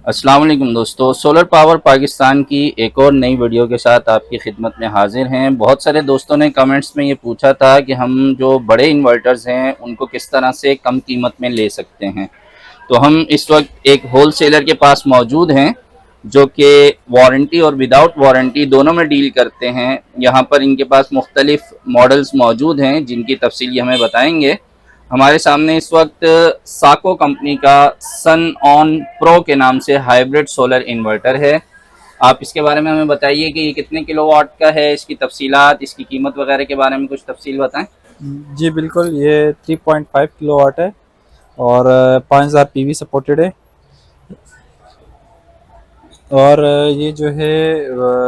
अस्सलाम वालेकुम दोस्तों, सोलर पावर पाकिस्तान की एक और नई वीडियो के साथ आपकी खिदमत में हाजिर हैं। बहुत सारे दोस्तों ने कमेंट्स में ये पूछा था कि हम जो बड़े इन्वर्टर्स हैं उनको किस तरह से कम कीमत में ले सकते हैं। तो हम इस वक्त एक होल सेलर के पास मौजूद हैं जो कि वारंटी और विदाउट वारंटी दोनों में डील करते हैं। यहाँ पर इनके पास मुख्तलिफ मॉडल्स मौजूद हैं जिनकी तफसील हमें बताएंगे। हमारे सामने इस वक्त साको कंपनी का सन ऑन प्रो के नाम से हाइब्रिड सोलर इन्वर्टर है। आप इसके बारे में हमें बताइए कि ये कितने किलोवाट का है, इसकी तफसीलात, इसकी कीमत वगैरह के बारे में कुछ तफसील बताएं। जी बिल्कुल, ये 3.5 किलोवाट है और 5000 पीवी सपोर्टेड है। और ये जो है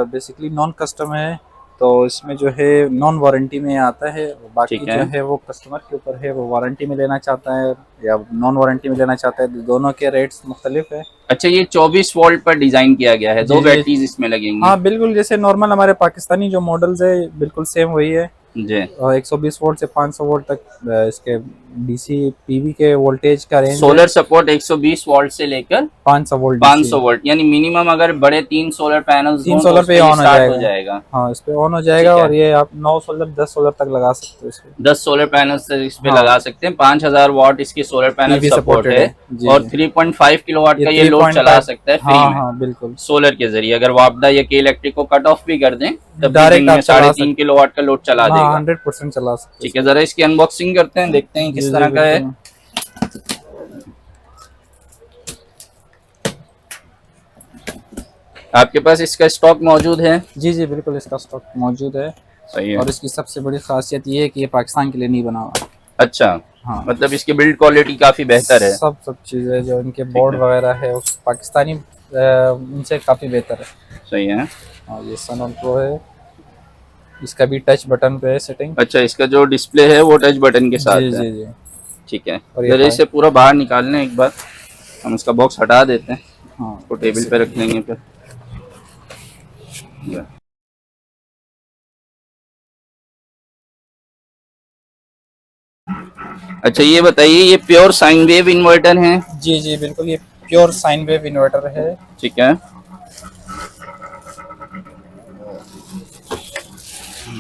बेसिकली नॉन कस्टम है, तो इसमें जो है नॉन वारंटी में आता है। बाकी ठीक है। जो है वो कस्टमर के ऊपर है, वो वारंटी में लेना चाहता है या नॉन वारंटी में लेना चाहता है। दोनों के रेट्स मुख्तलिफ है। अच्छा, ये 24 वोल्ट पर डिजाइन किया गया है, जी दो जी। बैटरीज इसमें लगेंगी। हाँ बिल्कुल, जैसे नॉर्मल हमारे पाकिस्तानी जो मॉडल्स है बिल्कुल सेम वही है। जी। 120 वोल्ट से 500 वोल्ट तक इसके डीसी पीवी के वोल्टेज का रेंज है। सोलर सपोर्ट 120 वोल्ट से लेकर 500 वोल्ट डीसी 500 वोल्ट, यानी मिनिमम अगर बड़े 3 सोलर पैनल्स 3 हों तो सोलर उस पे पे ये ऑन हो स्टार्ट हो जाएगा। जाएगा। हाँ, इस पे ऑन हो जाएगा ठीक है। और ये आप 9 सोलर 10 सोलर तक लगा सकते हो इस पे। 10 सोलर पैनल्स इस पे हाँ, लगा सकते हैं। 5000 वॉट इसकी solar panel PV support supported है। है। जी और जी। 3.5 किलोवाट ये का ये लोड चला 3.5। सकता है फ्री हाँ में हाँ बिल्कुल, सोलर के जरिए। अगर वापडा या के इलेक्ट्रिक को कट ऑफ भी कर दें तब भी दिन डायरेक्ट में आप चला 3.5 किलोवाट का लोड चला हाँ, देगा। 100% चला सकते हो ठीक है, इसको। जरा इसकी अनबॉक्सिंग करते हैं, देखते हैं जी किस जी तरह का है। बिल्कुल। आपके पास इसका स्टॉक मौजूद है? जी जी बिल्कुल, इसका स्टॉक मौजूद है। सही है। और इसकी सबसे बड़ी खासियत ये है कि ये पाकिस्तान के लिए नहीं बना हुआ। अच्छा, हाँ, मतलब इसकी बिल्ड क्वालिटी काफी बेहतर है। सब चीज़ें जो इनके ठीक बोर्ड है। वगैरह है वो पाकिस्तानी उनसे काफ़ी बेहतर है। सही है। हाँ, ये सन प्रो है। इसका भी टच बटन पे है सेटिंग। अच्छा, इसका जो डिस्प्ले है वो टच बटन के जी साथ है। जी जी। ठीक है। और ये जरा इसे पूरा बाहर निकाल लें एक बार। हम इसका बॉक्स हटा देते हैं, हाँ इसको टेबल पे रख लेंगे फिर। अच्छा, ये बताइए, ये प्योर साइन वेव इन्वर्टर है? जी जी बिल्कुल, ये प्योर साइन वेव इन्वर्टर है। ठीक है।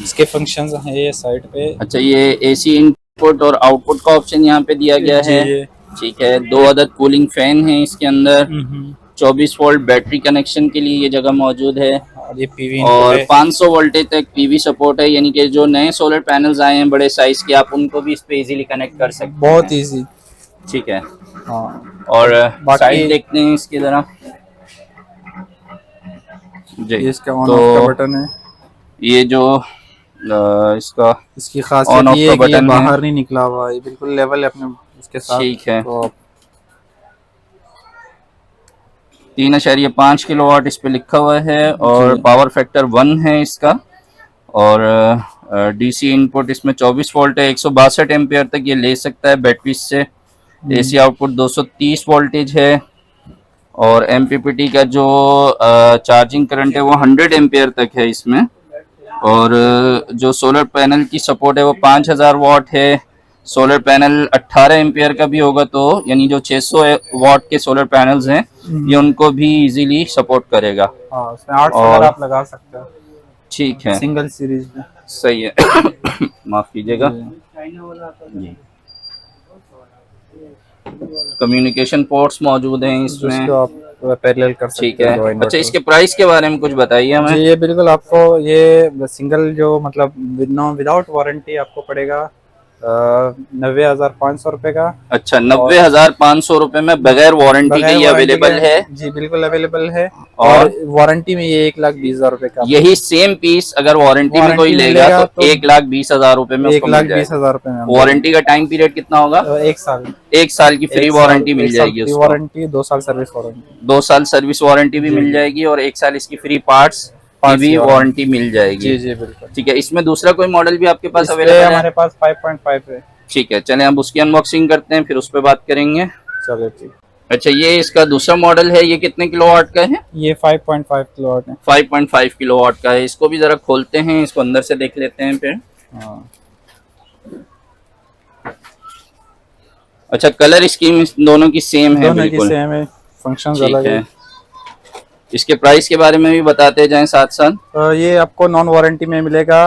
इसके फंक्शंस हैं ये साइड पे। अच्छा, ये एसी इनपुट और आउटपुट का ऑप्शन यहाँ पे दिया गया जी है। जी। ठीक है। 2 अदद कूलिंग फैन है इसके अंदर। 24 वोल्ट बैटरी कनेक्शन के लिए ये जगह मौजूद है। और ये पीवी इनपुट और है। 500 वोल्टेज तक पीवी सपोर्ट है, यानी कि जो नए सोलर पैनल्स आए हैं बड़े साइज के, आप उनको भी इस पे इजीली कनेक्ट कर सकते बहुत हैं। इजी। ठीक है। हाँ, और बाकी साइड देखते हैं इसकी जरा। जी। ये इसका ऑन तो ऑफ का बटन है। ये जो इसका इसकी ऑन खासियत ऑफ ये का है कि ये बटन है। बाहर नहीं निकला हुआ, ये बिल्कुल लेवल है अपने इसके साथ। ठीक है। तो 3.5 किलोवाट इस पे लिखा हुआ है और जी पावर फैक्टर 1 है इसका। और डीसी इनपुट इसमें 24 वोल्ट है, 162 एम्पियर तक ये ले सकता है बैटरी से। एसी आउटपुट 230 वोल्टेज है। और एमपीपीटी का जो चार्जिंग करंट है वो 100 एम्पियर तक है इसमें। और जो सोलर पैनल की सपोर्ट है वो 5000 वाट है। सोलर पैनल 18 एम्पियर का भी होगा, तो यानी जो 600 वाट के सोलर पैनल्स हैं ये उनको भी इजीली सपोर्ट करेगा। हाँ, उसमें 8 सोलर और आप लगा सकते हो ठीक है। सिंगल सीरीज में। सही है। माफ कीजिएगा। जी, कम्युनिकेशन पोर्ट्स मौजूद हैं इसमें। जिसको आप पैरेलल कर ठीक सकते हो है। दो अच्छा, इन्वर्टर। इसके प्राइस के बारे में कुछ बताइए जी, हमें। ये बिल्कुल आपको ये सिंगल जो मतलब विदाउट वारंटी आपको पड़ेगा 90,500 रुपये का। अच्छा, और 90,500 रुपए में बगैर वारंटी के बगैर ये वारंटी के अवेलेबल है। जी बिल्कुल अवेलेबल है। और और वारंटी में ये 1,20,000 रुपये का आपको यही सेम पीस अगर वारंटी में कोई वारंटी में लेगा मिलेगा, तो तो 1,20,000 रुपए में एक उसको लाख मिल बीस जाएगा। हजार रुपये में हम देंगे। वारंटी का टाइम पीरियड कितना होगा? 1 साल। 1 साल की फ्री वारंटी मिल 1 साल जाएगी फ्री उसको। वारंटी, 2 साल सर्विस वारंटी। 2 साल सर्विस वारंटी भी जी मिल जी, जाएगी और 1 साल इसकी फ्री पार्ट्स की पार्ट्स भी की वारंटी वारंटी। मिल जाएगी। जी जी बिल्कुल। ठीक है। इसमें दूसरा कोई मॉडल भी आपके पास इस पे अवेलेबल है? हमारे पास 5.5 है। ठीक है, चलें अब उसकी अनबॉक्सिंग करते हैं, फिर उस पर बात करेंगे। चलो ठीक। अच्छा, ये इसका दूसरा मॉडल है, ये कितने किलोवाट का है? ये 5.5 किलोवाट है। 5.5 किलोवाट का है। इसको भी जरा खोलते हैं, इसको अंदर से देख लेते हैं फिर। हाँ, अच्छा, कलर स्कीम दोनों की सेम है दोनों की बिल्कुल। सेम है, फंक्शंस ठीक अलग है। है। इसके प्राइस के बारे में भी बताते जाएं साथ साथ। ये आपको नॉन वारंटी में मिलेगा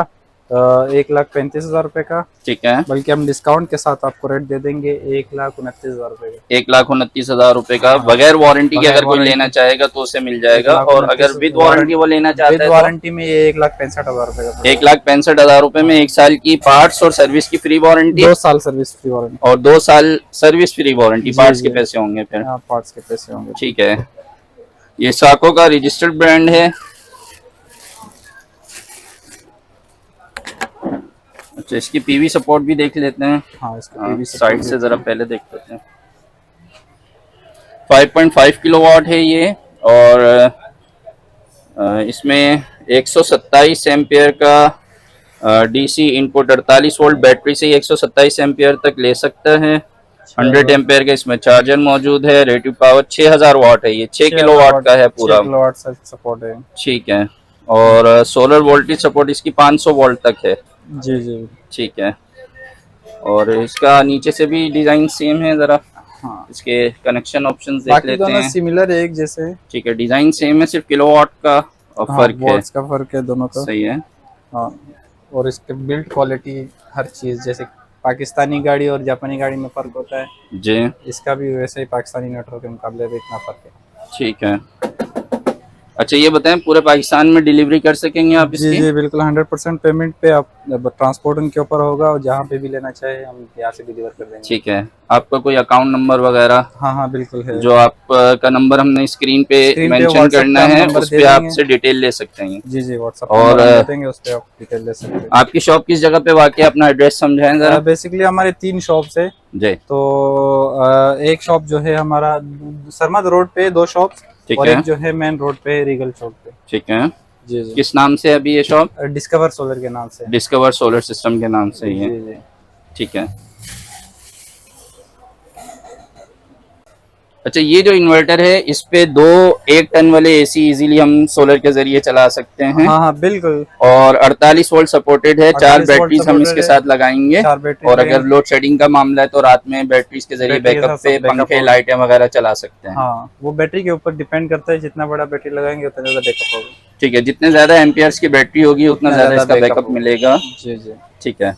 1,35,000 रुपए का। ठीक है, बल्कि हम डिस्काउंट के साथ आपको रेट दे देंगे 1,29,000 रुपए का। 1,29,000 रुपए का हाँ, बगैर वारंटी के बगैर अगर कोई वारंटी। लेना चाहेगा तो उसे मिल जाएगा। और अगर 1,29,000 विद वारंटी वो लेना चाहता विद है वारंटी में ये 1,65,000 रुपए का। 1,65,000 रुपए में 1 साल की पार्ट्स और सर्विस की फ्री वारंटी 2 साल सर्विस फ्री वारंटी और 2 साल सर्विस फ्री वारंटी। जी, पार्ट्स के जी। पैसे होंगे फिर। हाँ, पार्ट्स के पैसे होंगे। ठीक है, ये साको का रजिस्टर्ड ब्रांड है। अच्छा, इसकी पीवी सपोर्ट भी देख लेते हैं। हाँ, इसका हाँ, पीवी साइड से जरा पहले देख लेते हैं। 5.5 किलोवाट है ये और इसमें 127 एम्पियर का डीसी इनपुट, 48 वोल्ट बैटरी से 127 एम्पियर तक ले सकता है। 100 एम्पियर का इसमें चार्जर मौजूद है। रेटिव पावर 6000 वाट है। ये 6 किलोवाट का है पूरा। 6 किलोवाट सपोर्ट है। ठीक है, और सोलर वोल्टेज सपोर्ट इसकी 500 वोल्ट तक है। जी जी। ठीक है, और इसका नीचे से भी डिजाइन सेम है। जरा हाँ, इसके कनेक्शन ऑप्शंस देख बाकी लेते दोनों हैं। सिमिलर है एक जैसे। ठीक है, डिजाइन सेम है, सिर्फ किलोवाट का हाँ, फर्क है। वॉट्स का फर्क है दोनों का। सही है। हाँ, और इसके बिल्ड क्वालिटी हर चीज, जैसे पाकिस्तानी गाड़ी और जापानी गाड़ी में फर्क होता है, जी, इसका भी वैसे ही पाकिस्तानी मोटर के मुकाबले भी इतना फर्क है। ठीक है। अच्छा, ये बताएं पूरे पाकिस्तान में डिलीवरी कर सकेंगे आप जी इसकी? जी बिल्कुल, 100% पेमेंट पे आप ट्रांसपोर्ट उनके ऊपर होगा और जहाँ पे भी लेना चाहे हम यहाँ से डिलीवर कर देंगे। ठीक है, आपका कोई अकाउंट नंबर वगैरह? हाँ हाँ बिल्कुल है। जो आपका नंबर हमने स्क्रीन पे मेंशन WhatsApp करना पे हम है, नंबर उस दे पे देंगे। आपसे डिटेल ले सकते हैं। जी जी, व्हाट्सएप और दे देंगे, उस पे आप डिटेल ले सकते हैं। आपकी शॉप किस जगह पे वाकई है? अपना एड्रेस समझाएं जरा। बेसिकली हमारे 3 शॉप्स है। जी, तो एक शॉप जो है हमारा सरमद रोड पे, 2 शॉप, ठीक और है। एक जो है मेन रोड पे रीगल चौक पे। ठीक है, जी जी। किस नाम से है अभी ये शॉप? डिस्कवर सोलर के नाम से। डिस्कवर सोलर सिस्टम के नाम से ही है। जी जी। ठीक है। अच्छा, ये जो इन्वर्टर है इस पे 2 1 टन वाले एसी इजीली हम सोलर के जरिए चला सकते हैं। हाँ हाँ बिल्कुल। और 48 वोल्ट सपोर्टेड है। 4 48 वोल्ट बैटरीज हम supported इसके है। साथ लगाएंगे। 4 बैटरी और अगर लोड शेडिंग का मामला है तो रात में बैटरीज के जरिए बैटरी के बैकअप साथ पे बैकअप पंखे होगा। लाइटें वगैरह चला सकते हैं। हाँ, वो बैटरी के ऊपर डिपेंड करता है, जितना बड़ा बैटरी लगाएंगे उतना ज्यादा बैकअप होगा। ठीक है, जितने ज्यादा एम्पियर्स की बैटरी होगी उतना ज्यादा इसका बैकअप बैकअप होगा। मिलेगा। जी जी। ठीक है।